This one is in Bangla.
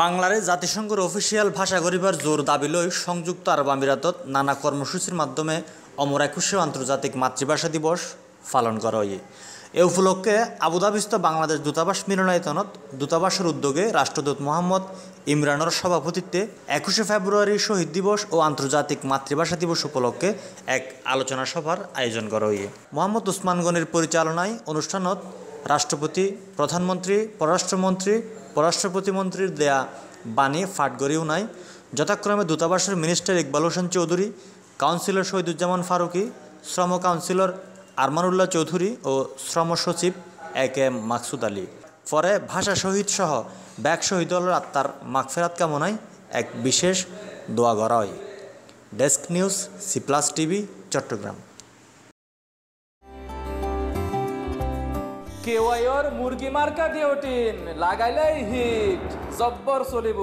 বাংলারে জাতিসংঘের অফিসিয়াল ভাষা গড়িবার জোর দাবি লই সংযুক্ত আরব আমিরাতত নানা কর্মসূচির মাধ্যমে অমর ২১ আন্তর্জাতিক মাতৃভাষা দিবস পালন করা হয়। এ উপলক্ষে আবুধাবিস্থ বাংলাদেশ দূতাবাস মিলনায়তনত দূতাবাসের উদ্যোগে রাষ্ট্রদূত মোহাম্মদ ইমরানের সভাপতিত্বে ২১ ফেব্রুয়ারি শহীদ দিবস ও আন্তর্জাতিক মাতৃভাষা দিবস উপলক্ষে এক আলোচনা সভার আয়োজন করা হয়। মোহাম্মদ উসমান গনির পরিচালনায় অনুষ্ঠানত রাষ্ট্রপতি, প্রধানমন্ত্রী, পররাষ্ট্রমন্ত্রী, পররাষ্ট্র প্রতিমন্ত্রীর দেয়া বাণী পাঠ করিও নাই। যথাক্রমে দূতাবাসের মিনিস্টার ইকবাল হোসেন চৌধুরী, কাউন্সিলর শহীদুজ্জামান ফারুকী, শ্রম কাউন্সিলর আরমানুল্লাহ চৌধুরী ও শ্রম সচিব এ.কে.এম মাকসুদ আলী। পরে ভাষা শহীদ সহ ব্যাক শহীদুলের আত্মার মাগফিরাত কামনায় এক বিশেষ দোয়া করা হয়। ডেস্ক নিউজ, সি+ টিভি, চট্টগ্রাম। কেওয়াইর মুরগি মার্কা ডিওটিন লাগাইলেই হিট জব্বর চলিব।